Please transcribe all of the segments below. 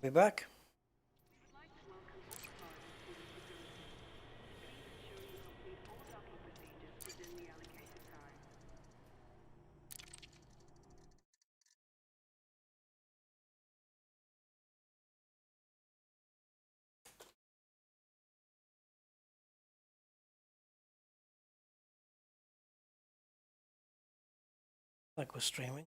We're back. Like we're streaming.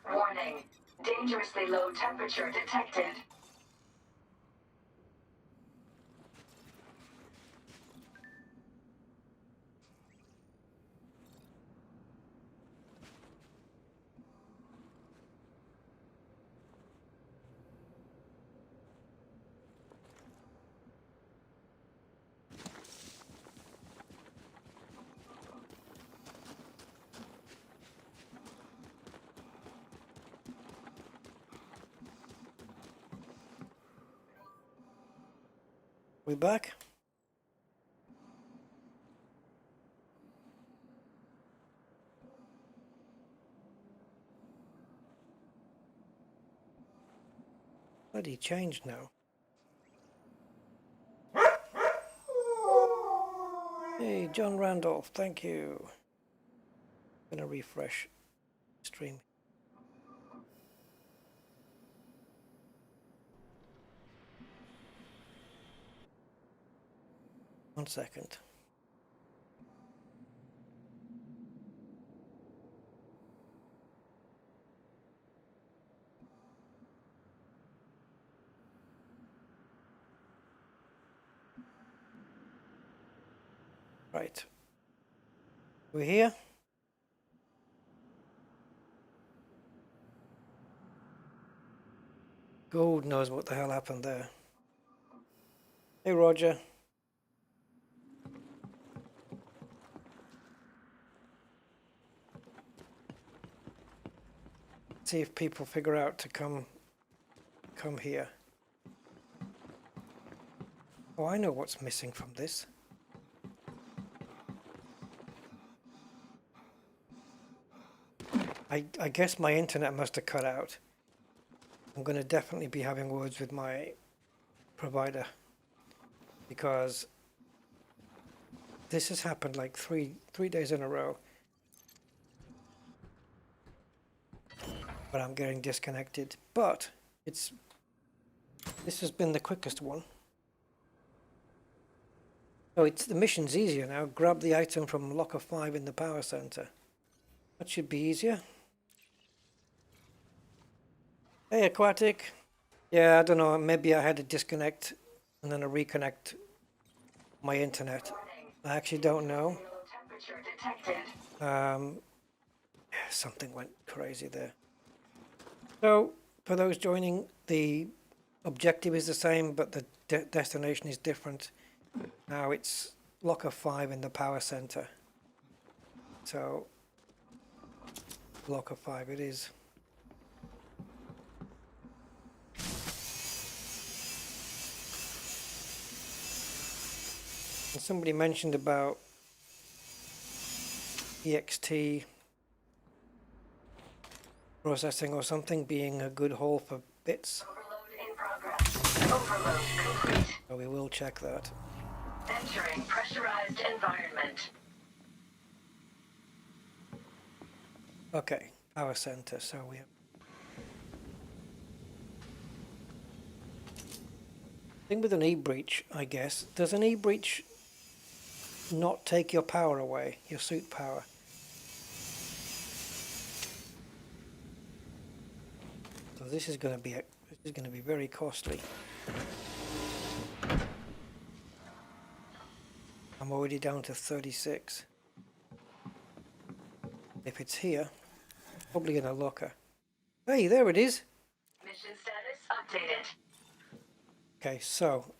Warning. Dangerously low temperature detected. We back? Bloody changed now. Hey, John Randolph, thank you. Gonna refresh stream. 1 second. Right. We're here. God knows what the hell happened there. Hey, Roger. See if people figure out to come here. Oh, I know what's missing from this. I guess my internet must have cut out. I'm going to definitely be having words with my provider because this has happened like three days in a row. But I'm getting disconnected. But this has been the quickest one. So the mission's easier now. Grab the item from locker 5 in the power center. That should be easier. Hey, Aquatic. Yeah, I don't know. Maybe I had to disconnect and then reconnect my internet. I actually don't know. Something went crazy there. So, for those joining, the objective is the same, but the destination is different. Now it's locker 5 in the power center. So, locker 5 it is. And somebody mentioned about EXT processing or something being a good haul for bits. Overload in progress. Overload complete. So we will check that. Entering pressurized environment. Okay, power center. So we have thing with an e-breach, I guess. Does an e-breach not take your power away, your suit power? So this is going to be very costly. I'm already down to 36. If it's here, probably in a locker. Hey, there it is. Mission status updated. Okay, so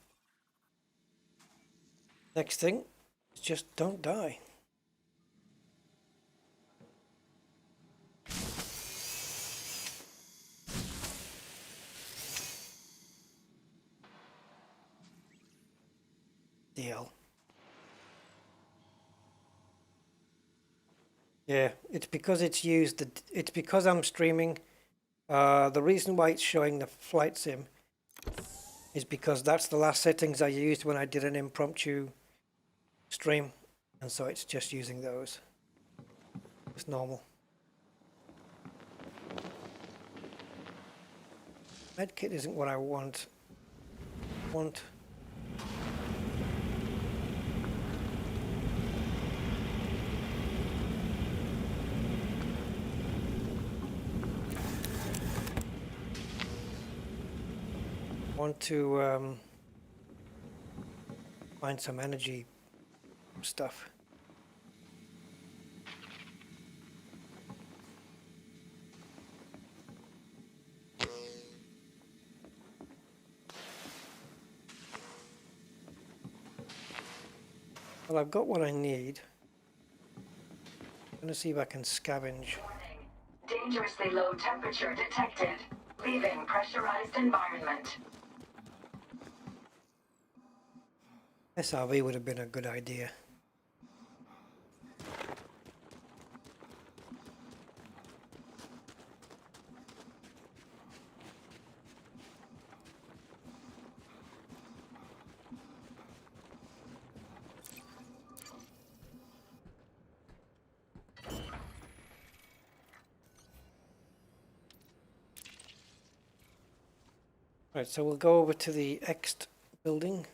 next thing is just don't die. Deal. Yeah, it's because it's used. It's because I'm streaming. The reason why it's showing the flight sim is because that's the last settings I used when I did an impromptu stream, and so it's just using those. It's normal. Medkit isn't what I want. Want to find some energy stuff. Well, I've got what I need. I'm gonna see if I can scavenge. Warning. Dangerously low temperature detected. Leaving pressurized environment. SRV would have been a good idea. Right, so we'll go over to the Ext building,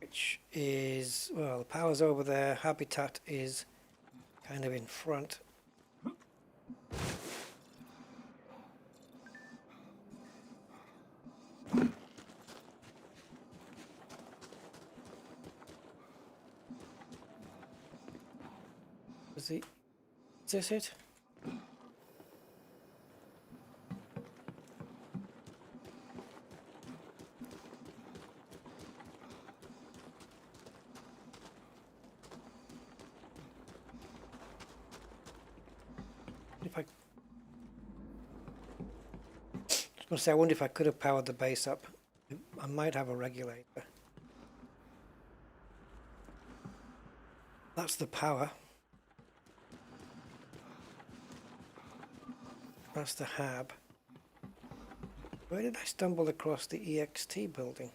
which is, well, the power's over there. Habitat is kind of in front. Is this it? If I was going to say, I wonder if I could have powered the base up. I might have a regulator. That's the power. That's the hab. Where did I stumble across the EXT building?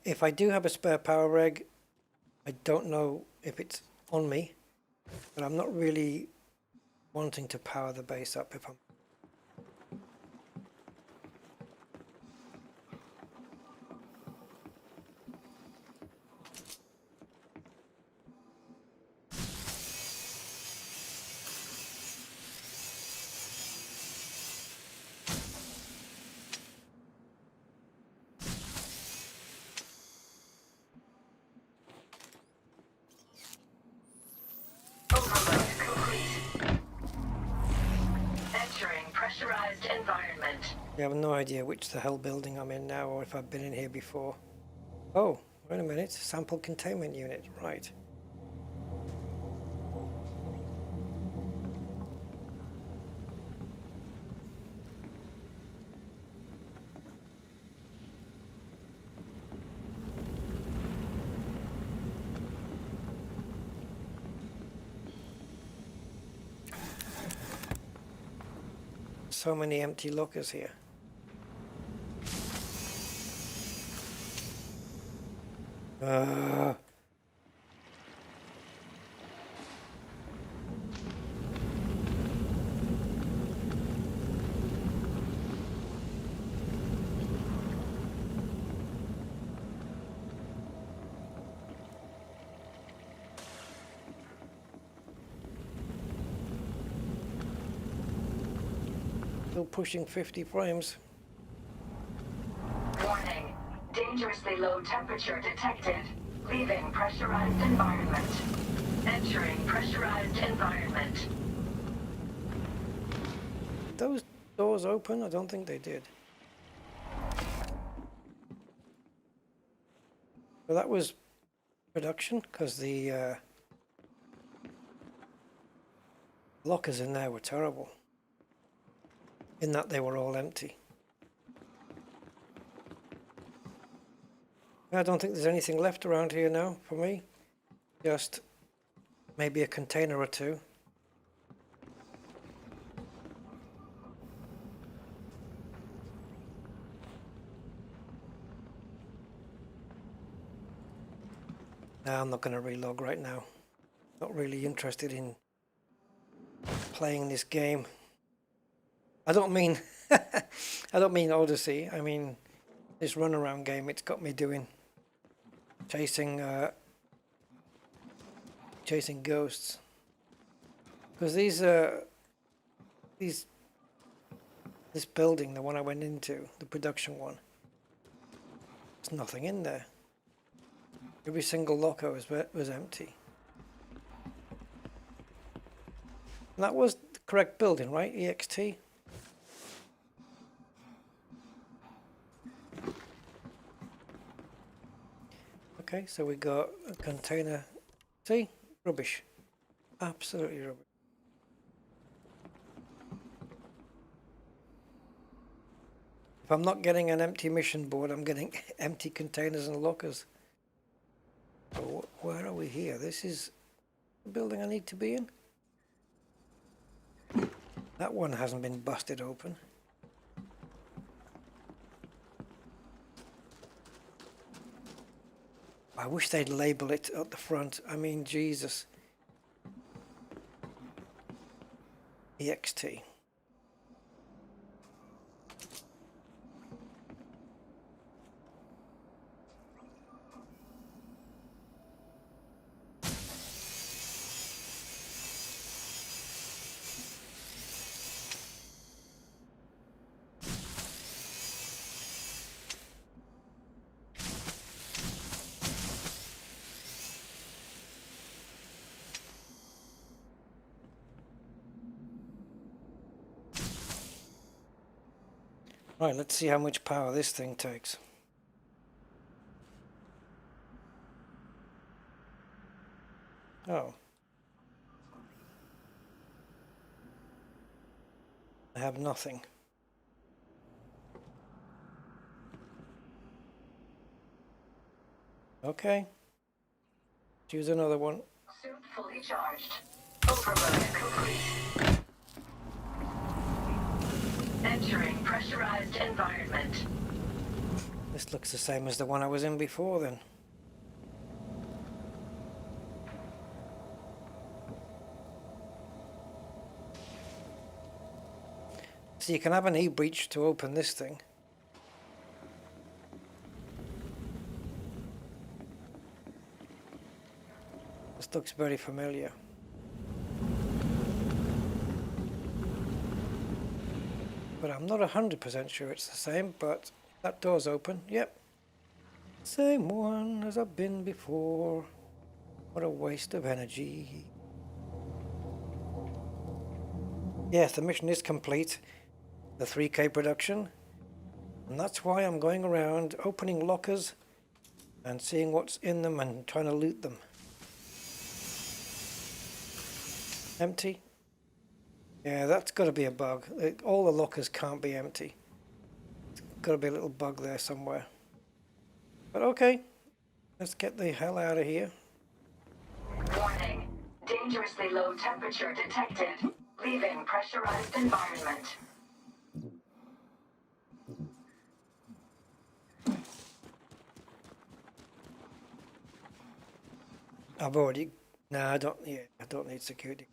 If I do have a spare power reg, I don't know if it's on me, but I'm not really wanting to power the base up if I'm... Overload complete. Entering pressurized environment. I have no idea which the hell building I'm in now, or if I've been in here before. Oh, wait a minute. Sample containment unit, right. So many empty lockers here. Uh, Still pushing 50 frames. Warning. Dangerously low temperature detected. Leaving pressurized environment. Entering pressurized environment. Did those doors open? I don't think they did. Well, that was production, because the lockers in there were terrible. in that they were all empty. I don't think there's anything left around here now for me. Just maybe a container or two. No, I'm not going to relog right now. Not really interested in playing this game. I don't mean I don't mean Odyssey. I mean this runaround game. It's got me doing chasing ghosts. Because this building, the one I went into, the production one, there's nothing in there. Every single locker was empty. And that was the correct building, right? EXT. Okay, so we got a container. See? Rubbish. Absolutely rubbish. If I'm not getting an empty mission board, I'm getting empty containers and lockers. So where are we here? This is the building I need to be in. That one hasn't been busted open. I wish they'd label it at the front. I mean, Jesus. EXT. Right, let's see how much power this thing takes. Oh. I have nothing. Okay. Choose another one. Suit fully charged. Override complete. Entering pressurized environment. This looks the same as the one I was in before then. So you can have an e-breach to open this thing. This looks very familiar. But I'm not 100% sure it's the same, but that door's open. Yep. Same one as I've been before. What a waste of energy. Yes, the mission is complete. The 3K production. And that's why I'm going around opening lockers and seeing what's in them and trying to loot them. Empty? Yeah, that's got to be a bug. All the lockers can't be empty. There's got to be a little bug there somewhere. But okay, let's get the hell out of here. Warning. Dangerously low temperature detected. Leaving pressurized environment. I've already... No, I don't need security.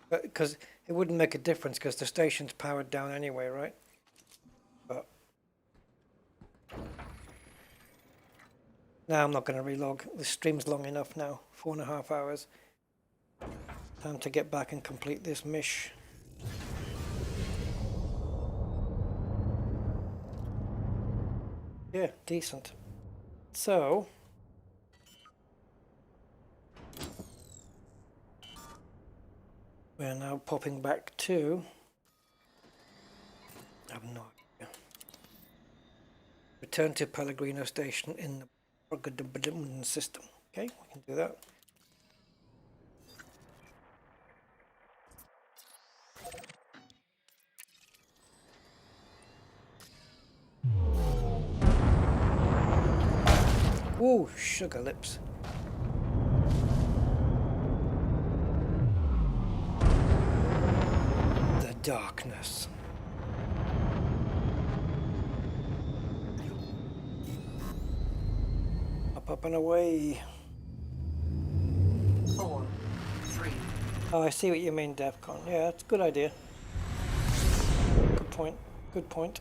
But because it wouldn't make a difference because the station's powered down anyway, right? But... No, I'm not going to relog. The stream's long enough now. 4.5 hours. Time to get back and complete this mission. Yeah, decent. So... we're now popping back to... I have no idea. Return to Pellegrino Station in the WarBRD system. Okay, we can do that. Ooh, sugar lips. The darkness. Up and away. 4, 3. Oh, I see what you mean, DEFCON. Yeah, that's a good idea. Good point. Good point.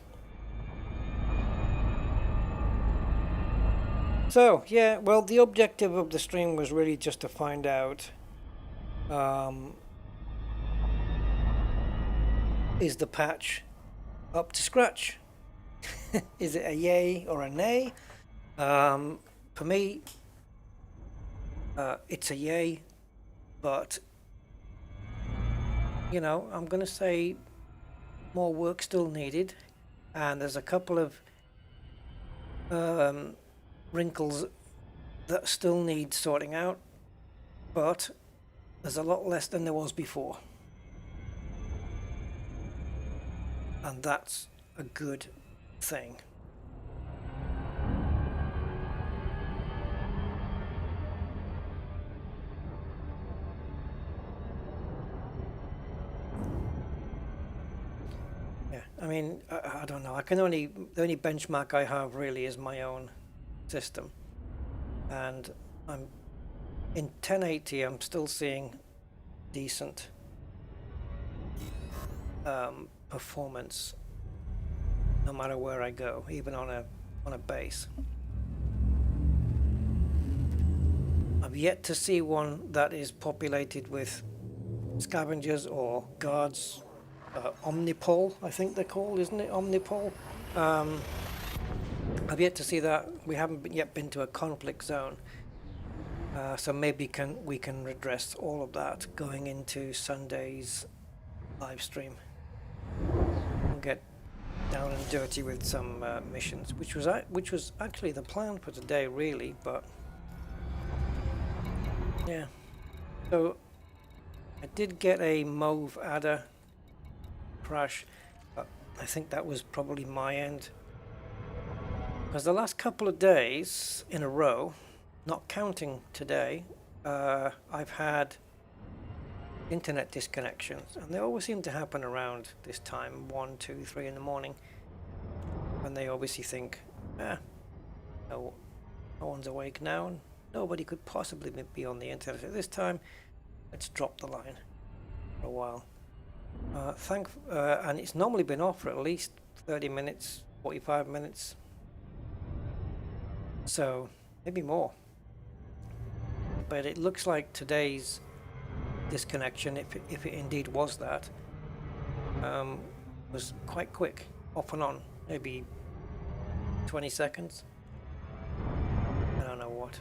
So, yeah, well, the objective of the stream was really just to find out, is the patch up to scratch? Is it a yay or a nay? For me, it's a yay, but, you know, I'm going to say more work still needed, and there's a couple of wrinkles that still need sorting out, but there's a lot less than there was before, and that's a good thing. Yeah, I mean, I don't know. The only benchmark I have really is my own system, and I'm in 1080. I'm still seeing decent performance, no matter where I go, even on a base. I've yet to see one that is populated with scavengers or guards. Omnipol, I think they're called, isn't it? Omnipol. I've yet to see that. We haven't yet been to a conflict zone, so maybe we can redress all of that going into Sunday's live stream. We'll get down and dirty with some missions, which was actually the plan for today, really. But yeah, so I did get a Mauve adder crash. I think that was probably my end, because the last couple of days in a row, not counting today, I've had internet disconnections, and they always seem to happen around this time, 1, 2, 3 in the morning, when they obviously think, no one's awake now and nobody could possibly be on the internet at this time, let's drop the line for a while. And it's normally been off for at least 30 minutes, 45 minutes, so maybe more. But it looks like today's disconnection, if it indeed was that, was quite quick, off and on, maybe 20 seconds. I don't know what.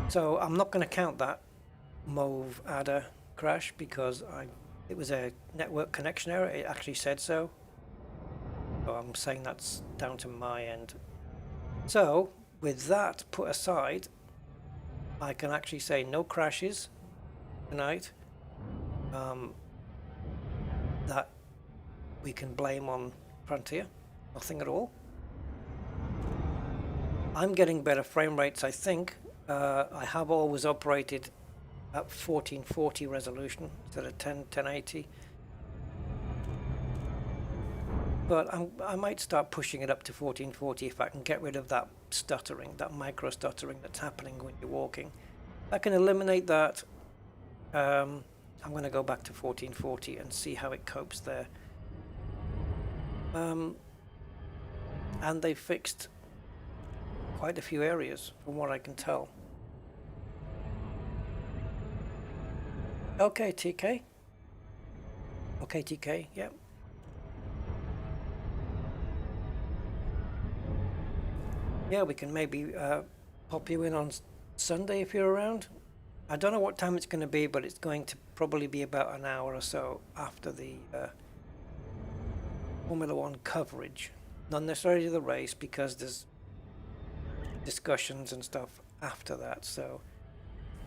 So I'm not going to count that Mauve adder crash because it was a network connection error. It actually said so. So I'm saying that's down to my end. So with that put aside, I can actually say no crashes tonight. That we can blame on Frontier. Nothing at all. I'm getting better frame rates, I think. I have always operated at 1440 resolution instead of 1080. But I might start pushing it up to 1440 if I can get rid of that stuttering, that micro stuttering that's happening when you're walking. I can eliminate that. I'm going to go back to 1440 and see how it copes there. And they fixed quite a few areas from what I can tell. Okay, TK. Okay, TK, yeah. Yeah, we can maybe pop you in on Sunday if you're around. I don't know what time it's going to be, but it's going to probably be about an hour or so after the Formula One coverage. Not necessarily the race, because there's discussions and stuff after that. So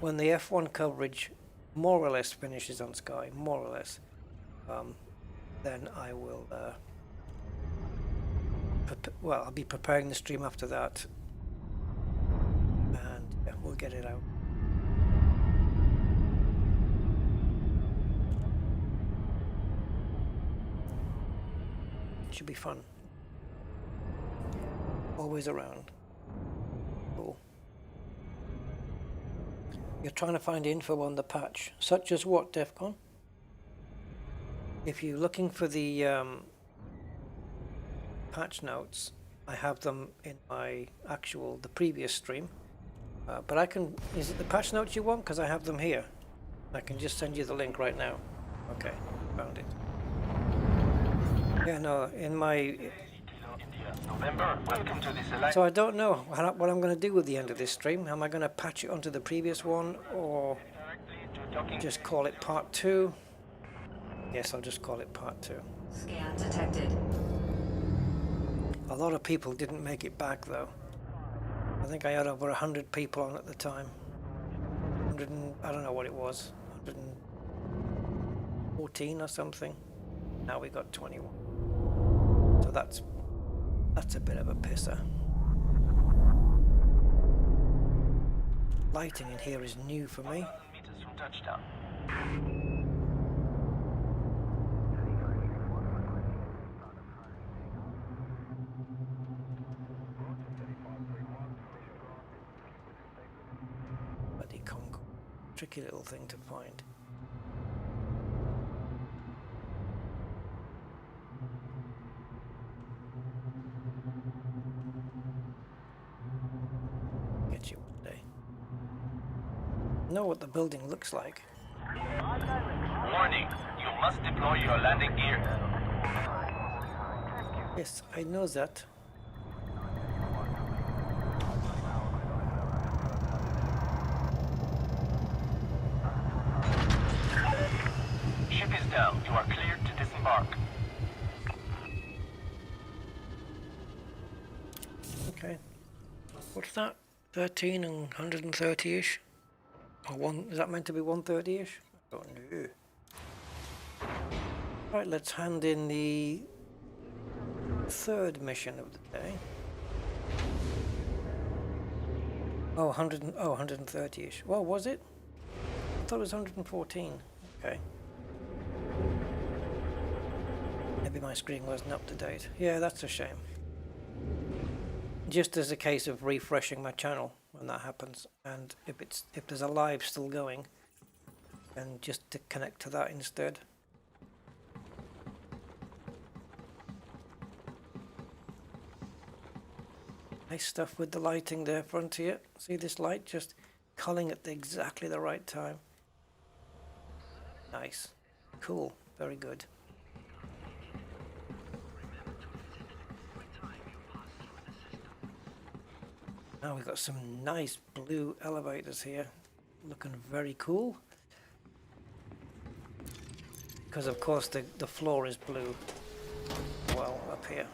when the F1 coverage more or less finishes on Sky, more or less, then I will, I'll be preparing the stream after that Yeah, we'll get it out. Should be fun. Always around. Cool. You're trying to find info on the patch, such as what, Defcon? If you're looking for the patch notes, I have them in my the previous stream. But I can, is it the patch notes you want? Because I have them here. I can just send you the link right now. Okay, found it. Yeah, no, in my... November, welcome to this So I don't know what I'm going to do with the end of this stream. Am I going to patch it onto the previous one, or just call it part 2? Yes, I'll just call it part 2. Scan detected. A lot of people didn't make it back though. I think I had over 100 people on at the time. 100 and, I don't know what it was, 114 or something. Now we got 21. So that's a bit of a pisser. Lighting in here is new for me. meters from touchdown. Bloody Congo. Tricky little thing to find. Get you one day. Know what the building looks like. Warning, you must deploy your landing gear. Yes, I know that. Ship is down. You are cleared to disembark. Okay. What's that? 13 and 130-ish? Or one, is that meant to be 130-ish? I don't know. Right, let's hand in the third mission of the day. Oh, 130-ish. Well, was it? I thought it was 114. Okay. Maybe my screen wasn't up to date. Yeah, that's a shame. Just as a case of refreshing my channel when that happens, and if there's a live still going, then just to connect to that instead. Nice stuff with the lighting there, Frontier. See this light just culling at exactly the right time. Nice. Cool. Very good. Now we've got some nice blue elevators here, looking very cool. Because of course the floor is blue. Well, up here.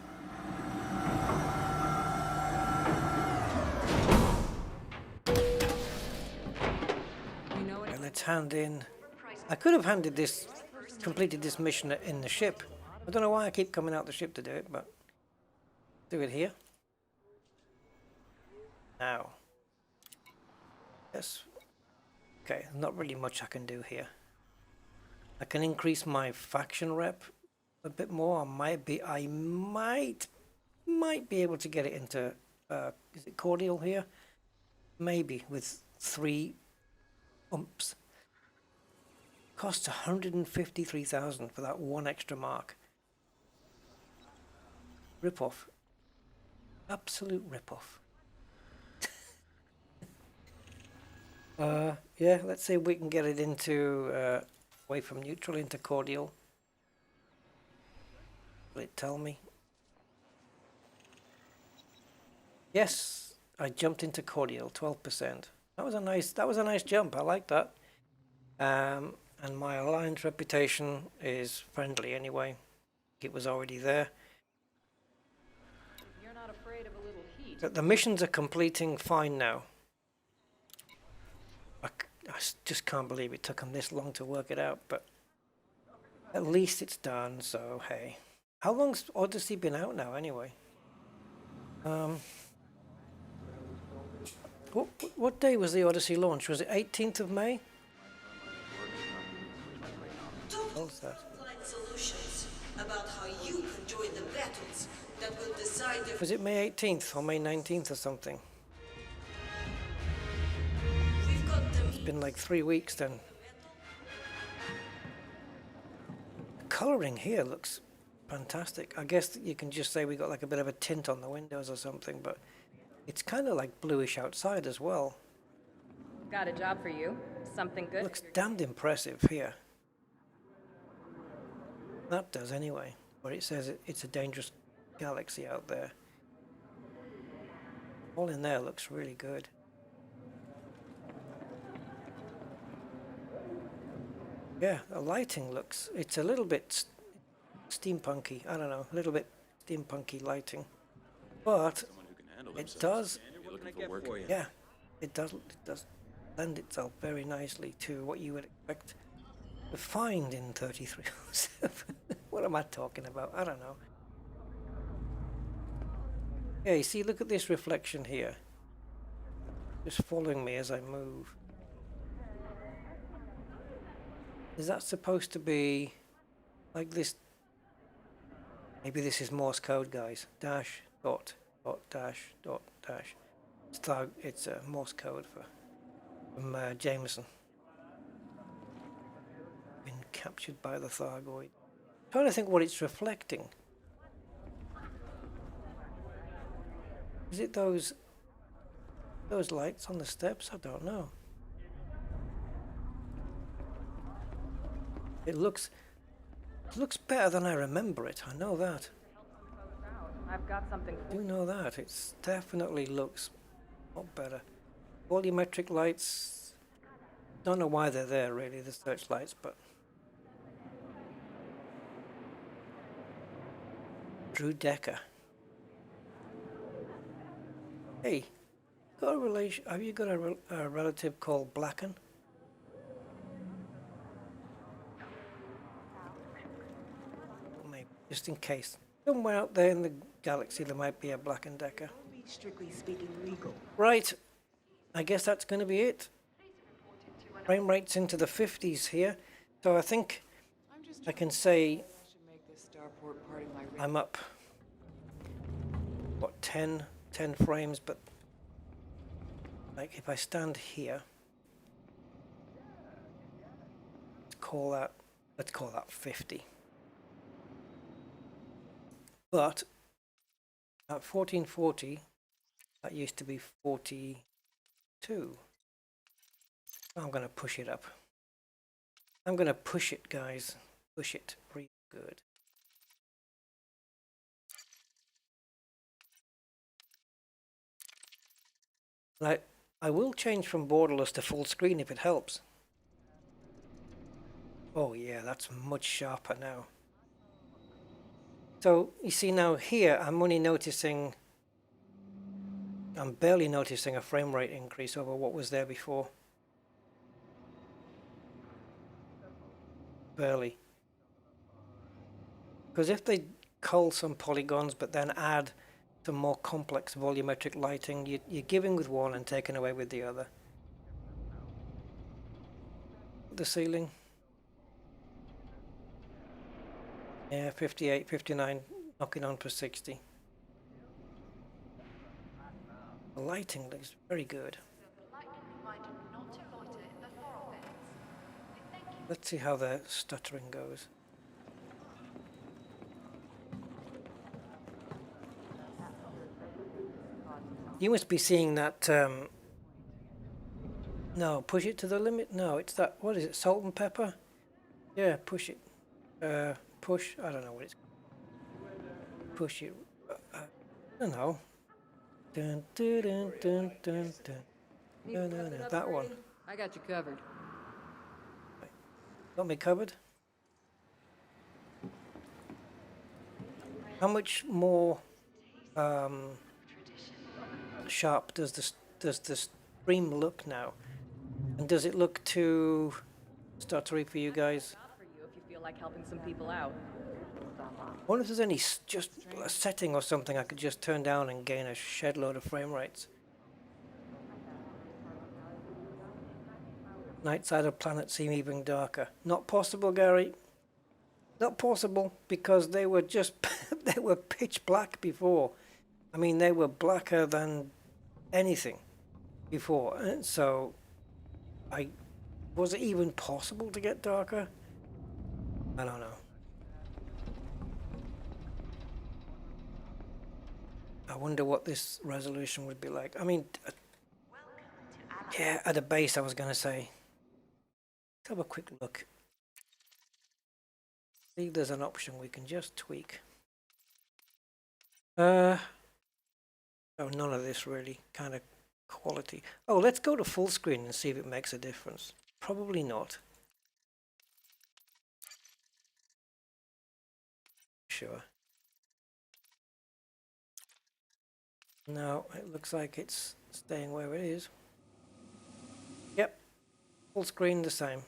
Okay, let's hand in. I could have completed this mission in the ship. I don't know why I keep coming out the ship to do it, but do it here. Now. Yes. Okay, not really much I can do here. I can increase my faction rep a bit more. I might be able to get it into is it cordial here? Maybe with 3 umps. Costs 153,000 for that one extra mark. Rip-off. Absolute rip-off. Yeah, let's see if we can get it into away from neutral into cordial. Will it tell me? Yes, I jumped into cordial, 12%. That was a nice jump. I like that. And my alliance reputation is friendly anyway. It was already there. You're not afraid of a little heat. But the missions are completing fine now. I just can't believe it took them this long to work it out, but at least it's done, so hey. How long's Odyssey been out now anyway? What day was the Odyssey launch? Was it 18th of May? What was that? Top-line solutions about how you can join the battles that will decide the Was it May 18th or May 19th or something? We've got the It's been like 3 weeks then. The colouring here looks fantastic. I guess that you can just say we got like a bit of a tint on the windows or something, but it's kind of like bluish outside as well. Got a job for you. Something good. Looks damned impressive here. That does anyway, where it says it's a dangerous galaxy out there. All in there looks really good. Yeah, the lighting looks, it's a little bit steampunky, I don't know, a little bit steampunky lighting. But it does, yeah, it does lend itself very nicely to what you would expect to find in 3307. What am I talking about? I don't know. Yeah, you see, look at this reflection here. Just following me as I move. Is that supposed to be like this? Maybe this is Morse code, guys. Dash, dot, dot, dash, dot, dash. It's a Morse code from Jameson. Been captured by the Thargoid. Trying to think what it's reflecting. Is it those lights on the steps? I don't know. It looks better than I remember it. I know that. I've got something I for do know that. It definitely looks a lot better. Volumetric lights. Don't know why they're there really, the searchlights, but Drew Decker. Hey, got a relation? Have you got a relative called Blacken? Maybe, just in case. Somewhere out there in the galaxy there might be a Black & Decker. strictly speaking legal. Right, I guess that's going to be it. Frame rate's into the 50s here, so I think I can say I'm up, what, 10 frames, but like if I stand here, let's call that 50. But at 1440, that used to be 42. I'm going to push it up. I'm going to push it, guys. Push it real good. I will change from borderless to full screen if it helps. Oh yeah, that's much sharper now. So you see now here, I'm barely noticing a frame rate increase over what was there before. Barely. Because if they cull some polygons but then add some more complex volumetric lighting, you're giving with one and taking away with the other. The ceiling. Yeah, 58, 59, knocking on for 60. The lighting looks very good. Let's see how the stuttering goes. You must be seeing that, no, push it to the limit. No, it's that, what is it, salt and pepper? Yeah, push it. Push, I don't know what it's called. Push it, I don't know. Dun, dun, dun, dun, dun, dun. No, that one. I got you covered. Got me covered? How much more sharp does the stream look now? And does it look too stuttery for you guys? Not for you if you feel like helping some people out. I wonder if there's any just a setting or something I could just turn down and gain a shed load of frame rates. Night side of planets seem even darker. Not possible, Gary. Not possible, because they were just they were pitch black before. I mean, they were blacker than anything before. And so, was it even possible to get darker? I don't know. I wonder what this resolution would be like. I mean, yeah, at a base, I was going to say. Let's have a quick look. See if there's an option we can just tweak. Oh, none of this really kind of quality. Oh, let's go to full screen and see if it makes a difference. Probably not. Sure. No, it looks like it's staying where it is. Yep, full screen the same.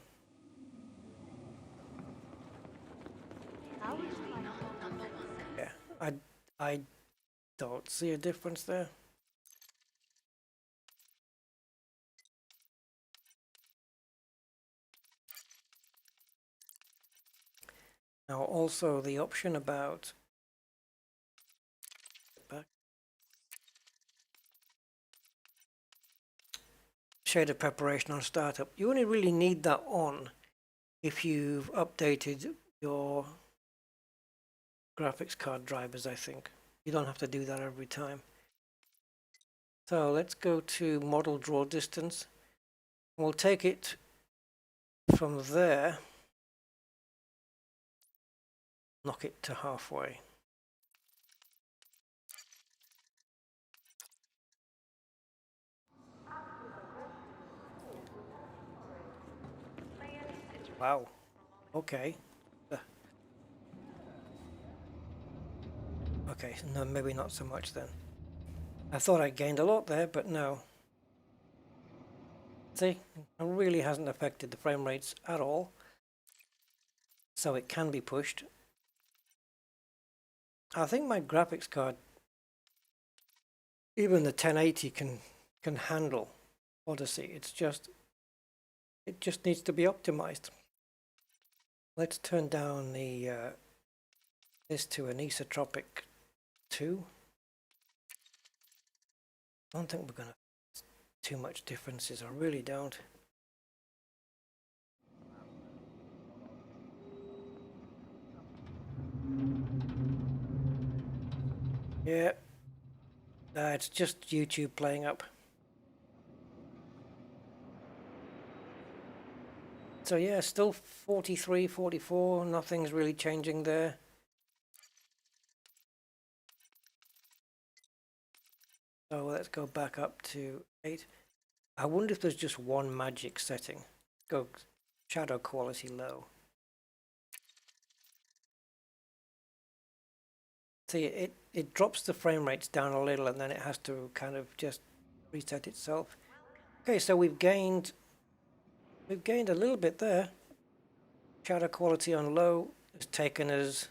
Yeah, I don't see a difference there. Now also the option about back shader preparation on startup. You only really need that on if you've updated your graphics card drivers, I think. You don't have to do that every time. So let's go to model draw distance. We'll take it from there, knock it to halfway. Wow. Okay. Okay, no, maybe not so much then. I thought I gained a lot there, but no. See, it really hasn't affected the frame rates at all. So it can be pushed. I think my graphics card, even the 1080 can handle Odyssey. It just needs to be optimized. Let's turn down the this to an isotropic 2. I don't think we're gonna too much differences. I really don't. Yeah, it's just YouTube playing up. So yeah, still 43, 44, nothing's really changing there. So let's go back up to 8. I wonder if there's just one magic setting. Go shadow quality low. See, it drops the frame rates down a little and then it has to kind of just reset itself. Okay, so we've gained a little bit there. Shadow quality on low has taken us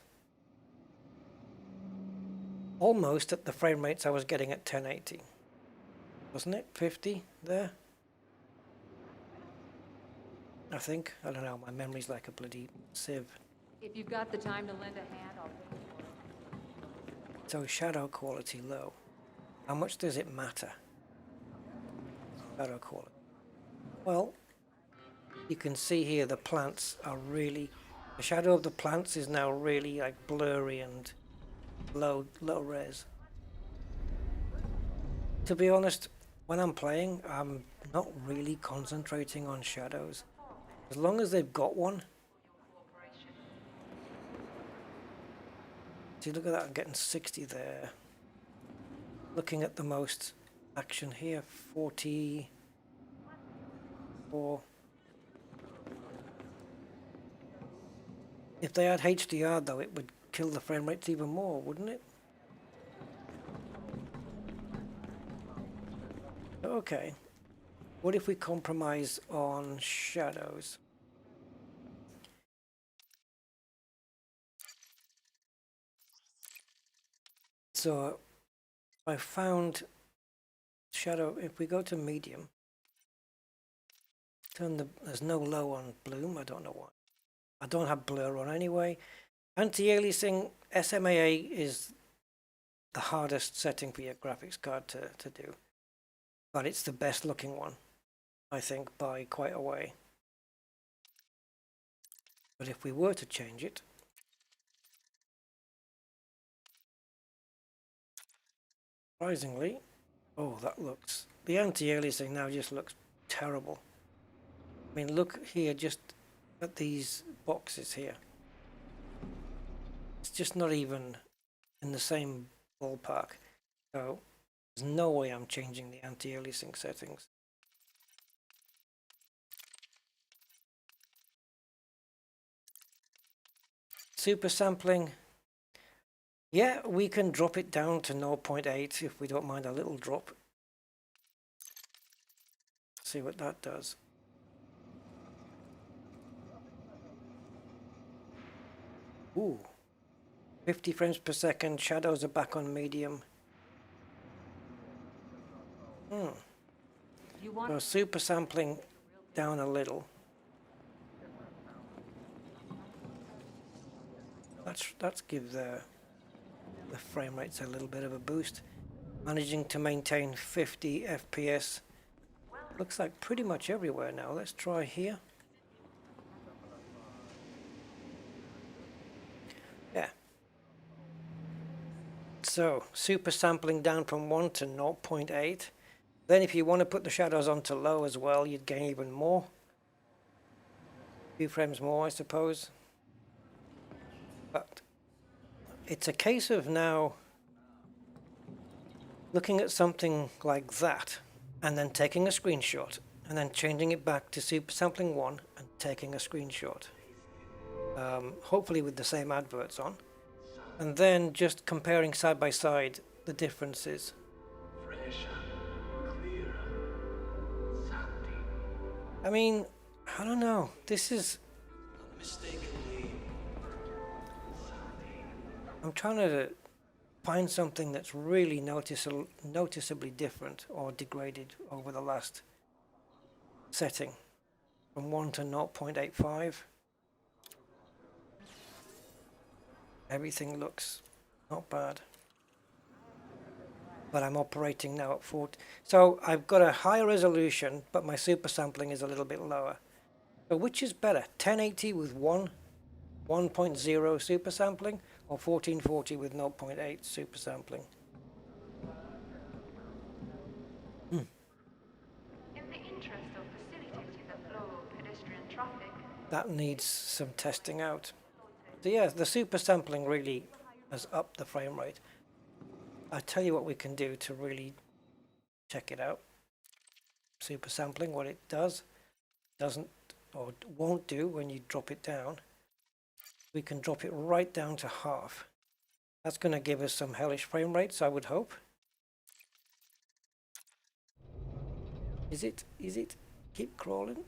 almost at the frame rates I was getting at 1080. Wasn't it? 50 there? I think. I don't know, my memory's like a bloody sieve. If you've got the time to lend a hand, I'll pay for it. So shadow quality low. How much does it matter? Shadow quality. Well, you can see here the plants are really, the shadow of the plants is now really like blurry and low res. To be honest, when I'm playing, I'm not really concentrating on shadows. As long as they've got one. See, look at that, I'm getting 60 there. Looking at the most action here, 44. If they had HDR though, it would kill the frame rates even more, wouldn't it? Okay. What if we compromise on shadows? So I found shadow, if we go to medium, there's no low on bloom, I don't know why. I don't have blur on anyway. Anti-aliasing, SMAA is the hardest setting for your graphics card to do. But it's the best looking one, I think, by quite a way. But if we were to change it, surprisingly, oh, the anti-aliasing now just looks terrible. I mean, look here, just at these boxes here. It's just not even in the same ballpark. So there's no way I'm changing the anti-aliasing settings. Super sampling. Yeah, we can drop it down to 0.8 if we don't mind a little drop. See what that does. Ooh. 50 frames per second, shadows are back on medium. So super sampling down a let's give the frame rates a little bit of a boost. Managing to maintain 50 FPS. Looks like pretty much everywhere now. Let's try here. Yeah. So super sampling down from 1 to 0.8. Then if you want to put the shadows onto low as well, you'd gain even more. A few frames more, I suppose. But it's a case of now looking at something like that and then taking a screenshot and then changing it back to super sampling 1 and taking a screenshot. Hopefully with the same adverts on. And then just comparing side by side the differences. I mean, I don't know. This is... I'm trying to find something that's really noticeably different or degraded over the last setting. From 1 to 0.85. Everything looks not bad. But I'm operating now at 40. So I've got a higher resolution, but my super sampling is a little bit lower. So which is better? 1080 with 1.0 super sampling, or 1440 with 0.8 super sampling? In the interest of facilitating the flow of pedestrian traffic, That needs some testing out. So yeah, the super sampling really has upped the frame rate. I'll tell you what we can do to really check it out. Super sampling, what it doesn't or won't do when you drop it down. We can drop it right down to half. That's going to give us some hellish frame rates, I would hope. Is it? Keep crawling.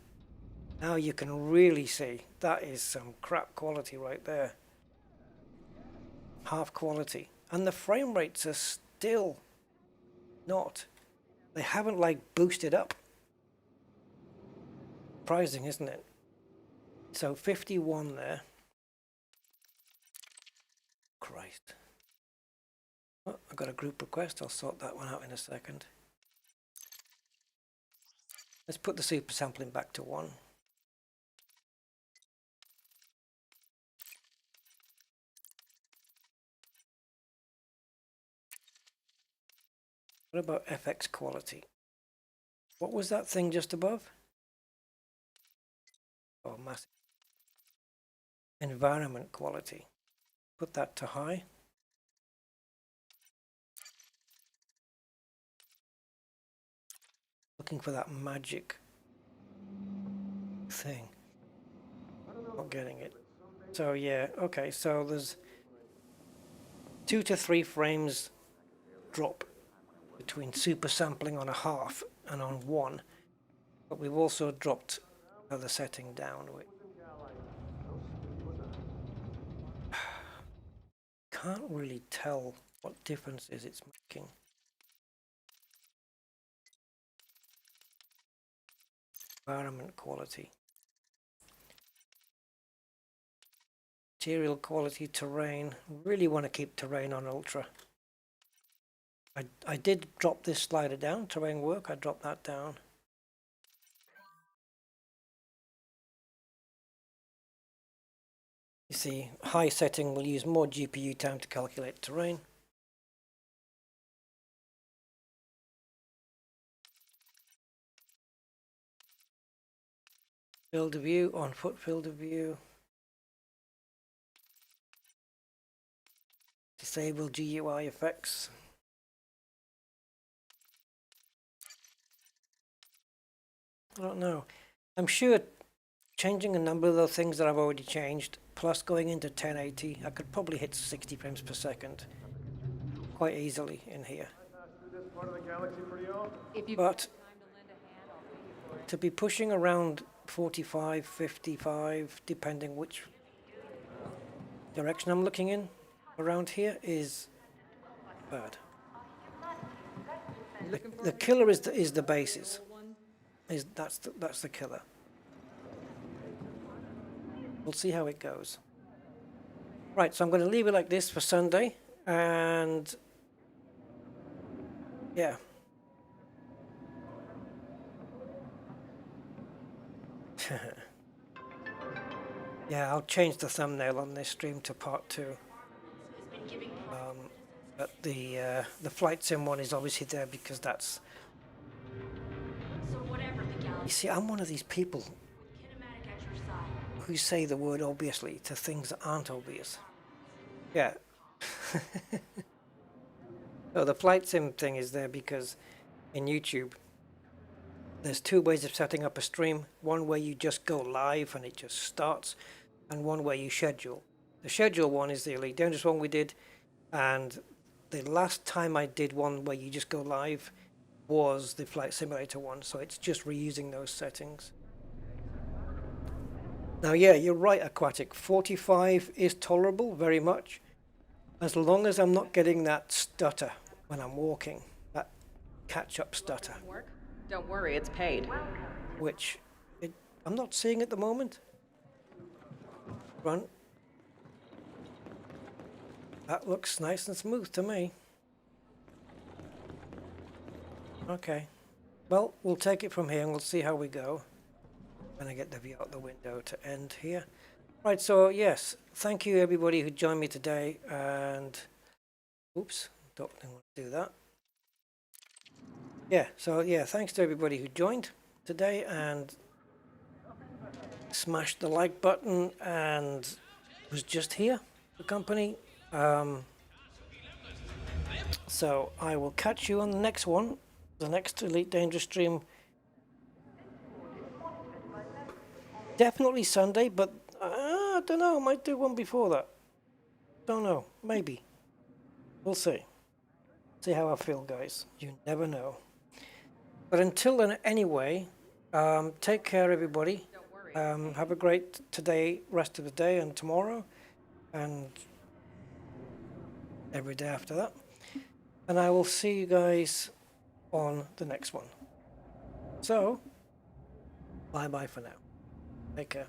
Now you can really see that is some crap quality right there. Half quality. And the frame rates are still not. They haven't like boosted up. Surprising, isn't it? So 51 there. Christ. Oh, I got a group request. I'll sort that one out in a second. Let's put the super sampling back to 1. What about FX quality? What was that thing just above? Oh, massive. Environment quality. Put that to high. Looking for that magic thing. Not getting it. So yeah, okay, so there's 2 to 3 frames drop between super sampling on a half and on 1, but we've also dropped the setting down. Can't really tell what differences it's making. Environment quality. Material quality, terrain. Really want to keep terrain on ultra. I did drop this slider down, terrain work, I dropped that down. You see, high setting will use more GPU time to calculate terrain. Field of view, on foot field of view. Disable GUI effects. I don't know. I'm sure changing a number of the things that I've already changed, plus going into 1080, I could probably hit 60 frames per second quite easily in here. But to be pushing around 45, 55, depending which direction I'm looking in around here is bad. The killer is the bases. That's the killer. We'll see how it goes. Right, so I'm going to leave it like this for Sunday, and yeah. Yeah, I'll change the thumbnail on this stream to part 2. But the flight sim one is obviously there because that's. You see, I'm one of these people who say the word obviously to things that aren't obvious. Yeah. So the flight sim thing is there because in YouTube there's 2 ways of setting up a stream. One where you just go live and it just starts, and one where you schedule. The schedule one is the Elite Dangerous one we did, and the last time I did one where you just go live was the Flight Simulator one, so it's just reusing those settings. Now, yeah, you're right, Aquatic. 45 is tolerable, very much, as long as I'm not getting that stutter when I'm walking, that catch-up stutter. Don't worry, it's paid. Which I'm not seeing at the moment. Run. That looks nice and smooth to me. Okay. Well, we'll take it from here and we'll see how we go. When I get the view out the window to end here. Right, so yes, thank you everybody who joined me today, and oops, don't want to do that. Yeah, so yeah, thanks to everybody who joined today and smashed the like button and was just here, the company. So I will catch you on the next one, the next Elite Dangerous stream. Definitely Sunday, but I don't know, I might do one before that. Don't know, maybe. We'll see. See how I feel, guys. You never know. But until then, anyway, take care, everybody. Have a great rest of the day and tomorrow, and every day after that. And I will see you guys on the next one. So, bye-bye for now. Take care.